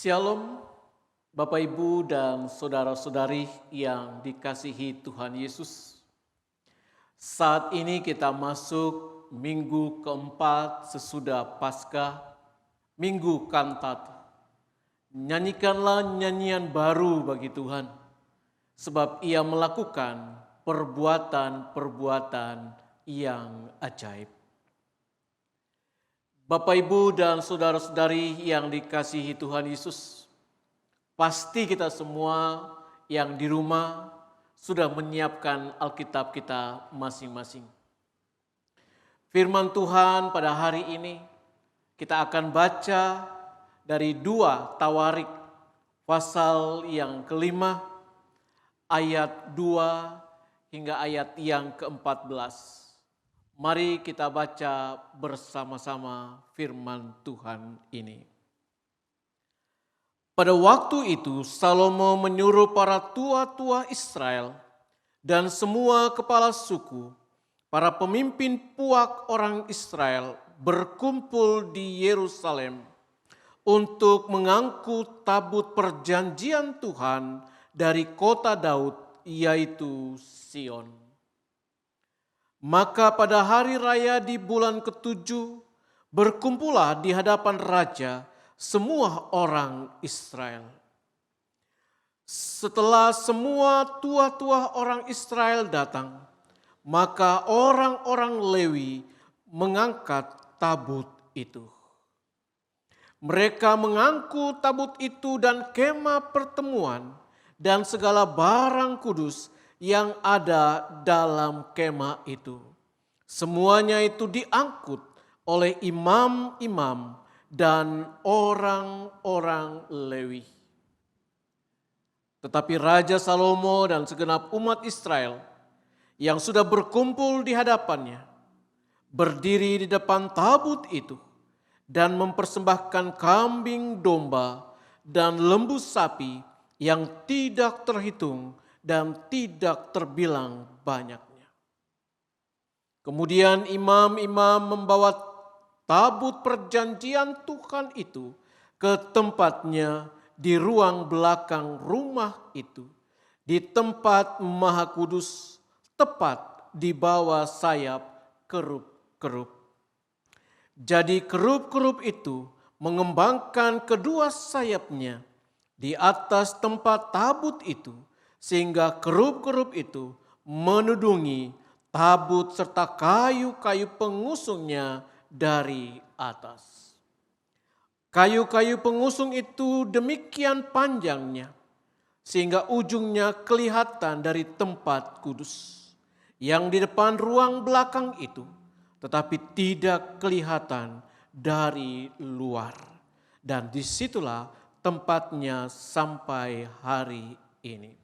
Shalom, Bapak Ibu dan saudara-saudari yang dikasihi Tuhan Yesus. Saat ini kita masuk minggu keempat sesudah Paskah, Minggu Kantat. Nyanyikanlah nyanyian baru bagi Tuhan, sebab Ia melakukan perbuatan-perbuatan yang ajaib. Bapak, Ibu, dan saudara-saudari yang dikasihi Tuhan Yesus, pasti kita semua yang di rumah sudah menyiapkan Alkitab kita masing-masing. Firman Tuhan pada hari ini kita akan baca dari 2 Tawarik pasal yang kelima, ayat 2 hingga ayat yang ke-14. Mari kita baca bersama-sama firman Tuhan ini. Pada waktu itu Salomo menyuruh para tua-tua Israel dan semua kepala suku, para pemimpin puak orang Israel berkumpul di Yerusalem untuk mengangkut tabut perjanjian Tuhan dari kota Daud, yaitu Sion. Maka pada hari raya di bulan ke-7 berkumpullah di hadapan raja semua orang Israel. Setelah semua tua-tua orang Israel datang, maka orang-orang Lewi mengangkat tabut itu. Mereka mengangkut tabut itu dan kemah pertemuan dan segala barang kudus yang ada dalam kemah itu. Semuanya itu diangkut oleh imam-imam dan orang-orang Lewi. Tetapi Raja Salomo dan segenap umat Israel yang sudah berkumpul di hadapannya berdiri di depan tabut itu dan mempersembahkan kambing domba dan lembu sapi yang tidak terhitung dan tidak terbilang banyaknya. Kemudian imam-imam membawa tabut perjanjian Tuhan itu ke tempatnya di ruang belakang rumah itu, di tempat Maha Kudus, tepat di bawah sayap kerup-kerup. Jadi kerup-kerup itu mengembangkan kedua sayapnya di atas tempat tabut itu, sehingga kerup-kerup itu menudungi tabut serta kayu-kayu pengusungnya dari atas. Kayu-kayu pengusung itu demikian panjangnya, sehingga ujungnya kelihatan dari tempat kudus yang di depan ruang belakang itu, tetapi tidak kelihatan dari luar. Dan disitulah tempatnya sampai hari ini.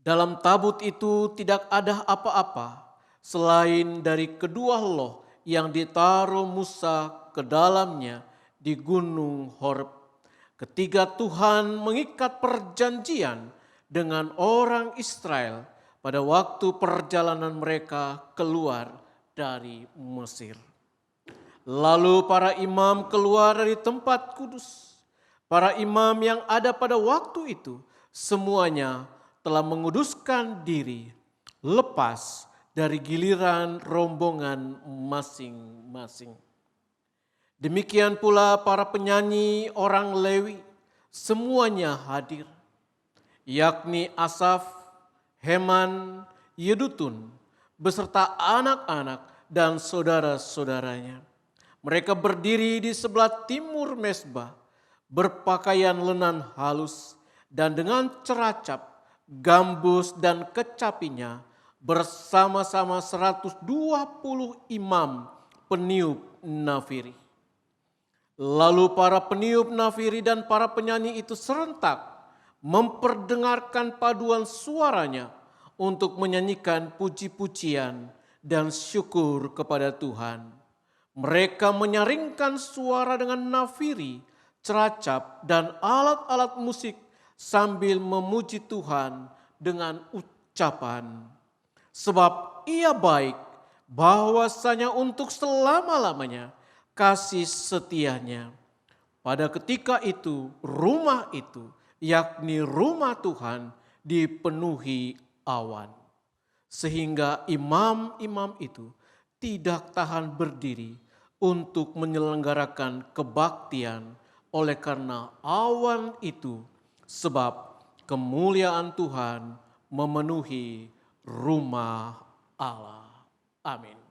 Dalam tabut itu tidak ada apa-apa selain dari kedua loh yang ditaruh Musa ke dalamnya di gunung Horeb. Ketika Tuhan mengikat perjanjian dengan orang Israel pada waktu perjalanan mereka keluar dari Mesir. Lalu para imam keluar dari tempat kudus. Para imam yang ada pada waktu itu semuanya telah menguduskan diri lepas dari giliran rombongan masing-masing. Demikian pula para penyanyi orang Lewi semuanya hadir, yakni Asaf, Heman, Yedutun, beserta anak-anak dan saudara-saudaranya. Mereka berdiri di sebelah timur mezbah, berpakaian lenan halus dan dengan ceracap, gambus dan kecapinya bersama-sama 120 imam peniup nafiri. Lalu para peniup nafiri dan para penyanyi itu serentak memperdengarkan paduan suaranya untuk menyanyikan puji-pujian dan syukur kepada Tuhan. Mereka menyaringkan suara dengan nafiri, ceracap dan alat-alat musik sambil memuji Tuhan dengan ucapan, sebab Ia baik, bahwasanya untuk selama-lamanya kasih setianya. Pada ketika itu, rumah itu, yakni rumah Tuhan, dipenuhi awan. Sehingga imam-imam itu tidak tahan berdiri untuk menyelenggarakan kebaktian oleh karena awan itu, sebab kemuliaan Tuhan memenuhi rumah Allah. Amin.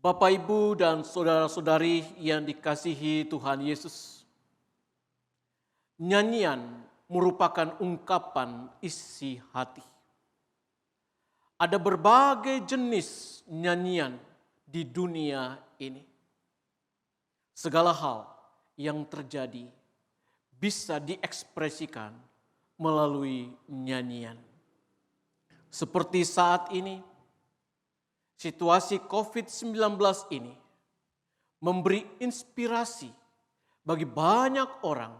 Bapak, Ibu, dan saudara-saudari yang dikasihi Tuhan Yesus, nyanyian merupakan ungkapan isi hati. Ada berbagai jenis nyanyian di dunia ini. Segala hal yang terjadi bisa diekspresikan melalui nyanyian. Seperti saat ini, situasi COVID-19 ini memberi inspirasi bagi banyak orang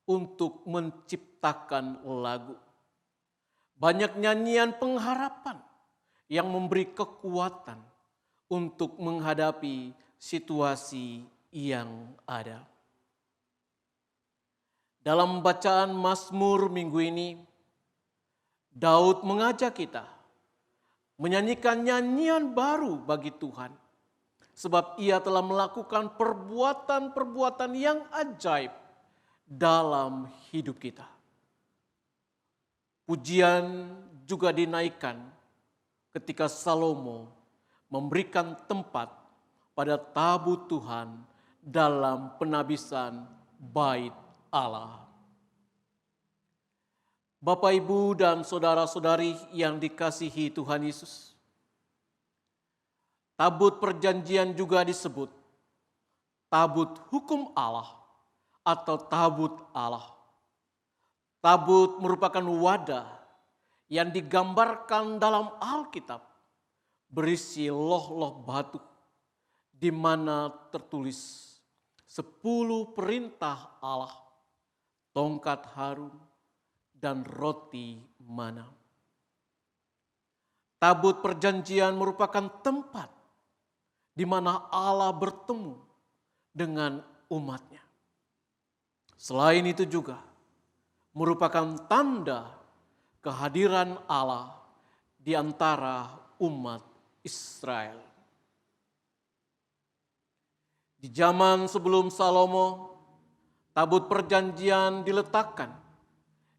untuk menciptakan lagu. Banyak nyanyian pengharapan yang memberi kekuatan untuk menghadapi situasi yang ada. Dalam bacaan Mazmur minggu ini, Daud mengajak kita menyanyikan nyanyian baru bagi Tuhan, sebab ia telah melakukan perbuatan-perbuatan yang ajaib dalam hidup kita. Pujian juga dinaikkan ketika Salomo memberikan tempat pada tabut Tuhan dalam penabisan bait Allah. Bapak, Ibu, dan saudara-saudari yang dikasihi Tuhan Yesus, tabut perjanjian juga disebut tabut hukum Allah atau tabut Allah. Tabut merupakan wadah yang digambarkan dalam Alkitab berisi loh-loh batu di mana tertulis 10 perintah Allah, tongkat Harun, dan roti mana. Tabut perjanjian merupakan tempat di mana Allah bertemu dengan umatnya. Selain itu juga merupakan tanda kehadiran Allah di antara umat Israel. Di zaman sebelum Salomo, tabut perjanjian diletakkan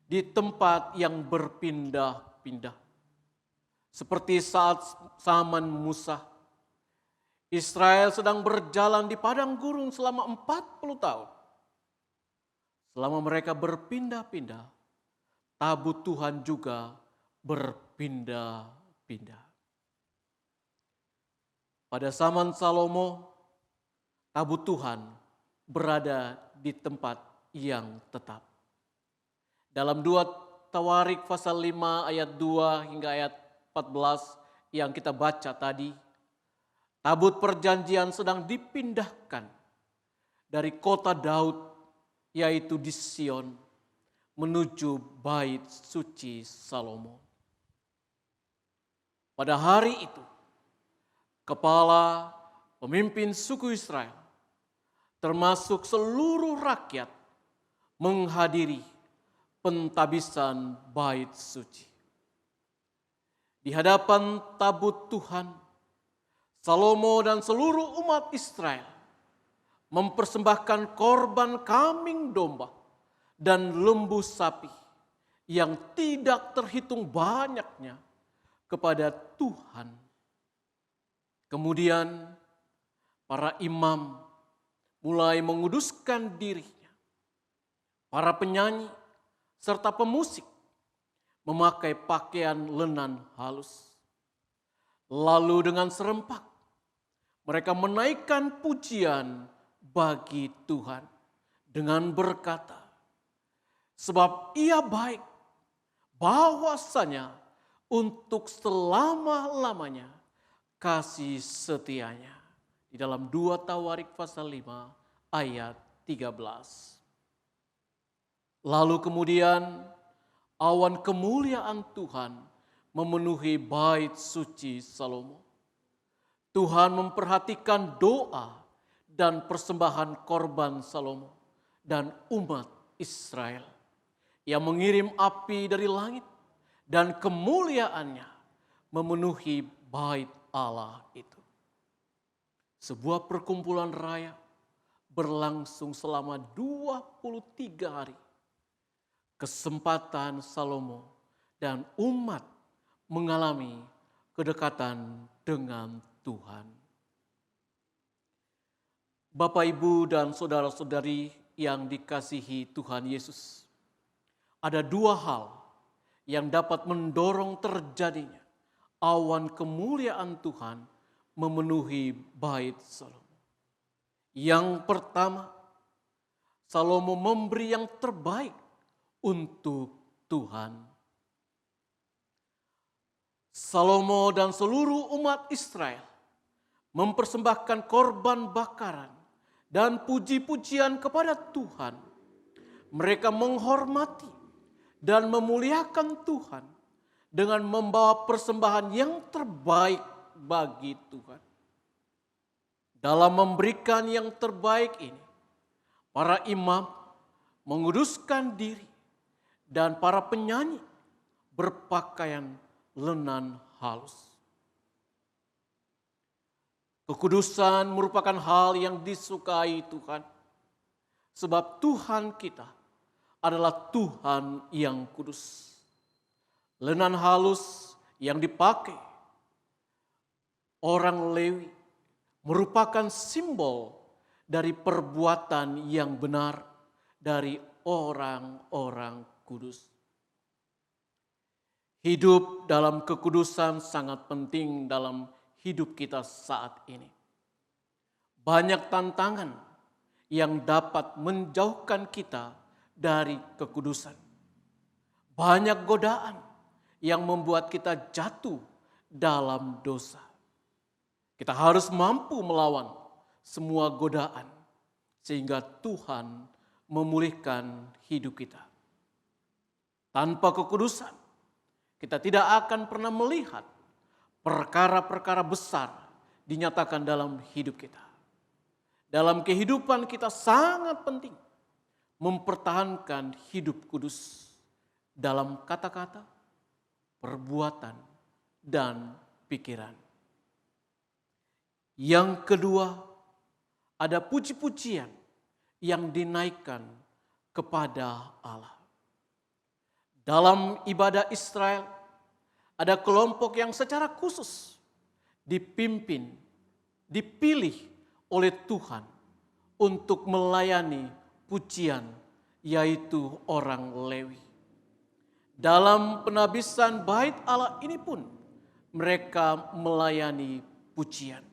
di tempat yang berpindah-pindah. Seperti saat zaman Musa, Israel sedang berjalan di padang gurun selama 40 tahun. Selama mereka berpindah-pindah, tabut Tuhan juga berpindah-pindah. Pada zaman Salomo, tabut Tuhan berada di tempat yang tetap. Dalam 2 Tawarik pasal 5 ayat 2 hingga ayat 14 yang kita baca tadi, tabut perjanjian sedang dipindahkan dari kota Daud, yaitu di Sion, menuju bait suci Salomo. Pada hari itu, kepala pemimpin suku Israel, termasuk seluruh rakyat, menghadiri pentabisan bait suci. Di hadapan tabut Tuhan, Salomo dan seluruh umat Israel mempersembahkan korban kambing domba dan lembu sapi yang tidak terhitung banyaknya kepada Tuhan. Kemudian para imam mulai menguduskan dirinya. Para penyanyi serta pemusik memakai pakaian lenan halus. Lalu dengan serempak mereka menaikkan pujian bagi Tuhan dengan berkata, sebab Ia baik, bahwasanya untuk selama-lamanya kasih setianya. Di dalam 2 Tawarik pasal 5 ayat 13. Lalu kemudian awan kemuliaan Tuhan memenuhi bait suci Salomo. Tuhan memperhatikan doa dan persembahan korban Salomo dan umat Israel, yang mengirim api dari langit dan kemuliaannya memenuhi bait Allah itu. Sebuah perkumpulan raya berlangsung selama 23 hari. Kesempatan Salomo dan umat mengalami kedekatan dengan Tuhan. Bapak, Ibu, dan saudara-saudari yang dikasihi Tuhan Yesus, ada dua hal yang dapat mendorong terjadinya awan kemuliaan Tuhan memenuhi bait Salomo. Yang pertama, Salomo memberi yang terbaik untuk Tuhan. Salomo dan seluruh umat Israel mempersembahkan korban bakaran dan puji-pujian kepada Tuhan. Mereka menghormati dan memuliakan Tuhan dengan membawa persembahan yang terbaik bagi Tuhan. Dalam memberikan yang terbaik ini, para imam menguduskan diri dan para penyanyi berpakaian lenan halus. Kekudusan merupakan hal yang disukai Tuhan, sebab Tuhan kita adalah Tuhan yang kudus. Lenan halus yang dipakai orang Lewi merupakan simbol dari perbuatan yang benar dari orang-orang kudus. Hidup dalam kekudusan sangat penting dalam hidup kita saat ini. Banyak tantangan yang dapat menjauhkan kita dari kekudusan. Banyak godaan yang membuat kita jatuh dalam dosa. Kita harus mampu melawan semua godaan sehingga Tuhan memulihkan hidup kita. Tanpa kekudusan, kita tidak akan pernah melihat perkara-perkara besar dinyatakan dalam hidup kita. Dalam kehidupan kita sangat penting mempertahankan hidup kudus dalam kata-kata, perbuatan, dan pikiran. Yang kedua, ada puji-pujian yang dinaikkan kepada Allah. Dalam ibadah Israel, ada kelompok yang secara khusus dipimpin, dipilih oleh Tuhan untuk melayani pujian, yaitu orang Lewi. Dalam penabisan bait Allah ini pun mereka melayani pujian.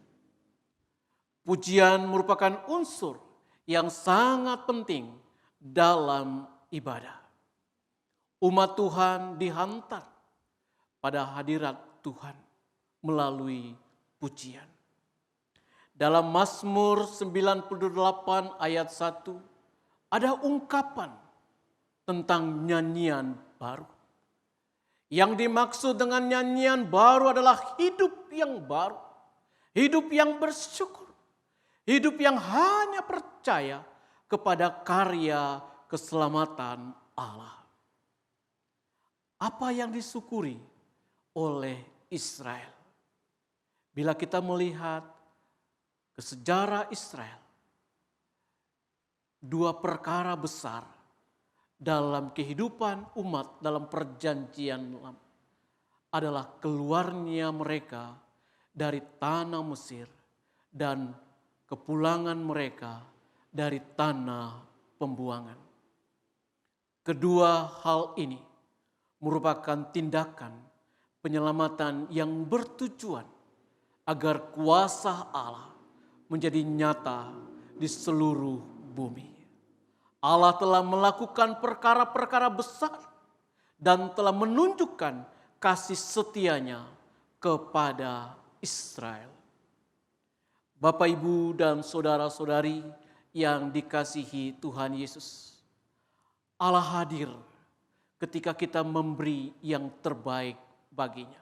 Pujian merupakan unsur yang sangat penting dalam ibadah. Umat Tuhan dihantar pada hadirat Tuhan melalui pujian. Dalam Mazmur 98 ayat 1 ada ungkapan tentang nyanyian baru. Yang dimaksud dengan nyanyian baru adalah hidup yang baru, hidup yang bersyukur, hidup yang hanya percaya kepada karya keselamatan Allah. Apa yang disyukuri oleh Israel? Bila kita melihat ke sejarah Israel, dua perkara besar dalam kehidupan umat dalam perjanjian lama adalah keluarnya mereka dari tanah Mesir dan kepulangan mereka dari tanah pembuangan. Kedua hal ini merupakan tindakan penyelamatan yang bertujuan agar kuasa Allah menjadi nyata di seluruh bumi. Allah telah melakukan perkara-perkara besar dan telah menunjukkan kasih setianya kepada Israel. Bapak, Ibu, dan saudara-saudari yang dikasihi Tuhan Yesus, Allah hadir ketika kita memberi yang terbaik baginya.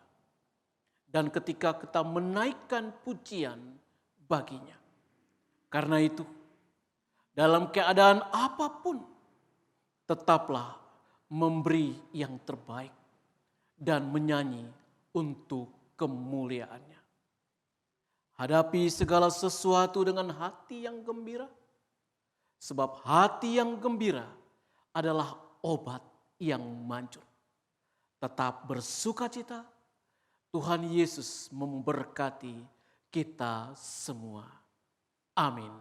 Dan ketika kita menaikkan pujian baginya. Karena itu, dalam keadaan apapun, tetaplah memberi yang terbaik dan menyanyi untuk kemuliaannya. Hadapi segala sesuatu dengan hati yang gembira, sebab hati yang gembira adalah obat yang manjur. Tetap bersukacita, Tuhan Yesus memberkati kita semua. Amin.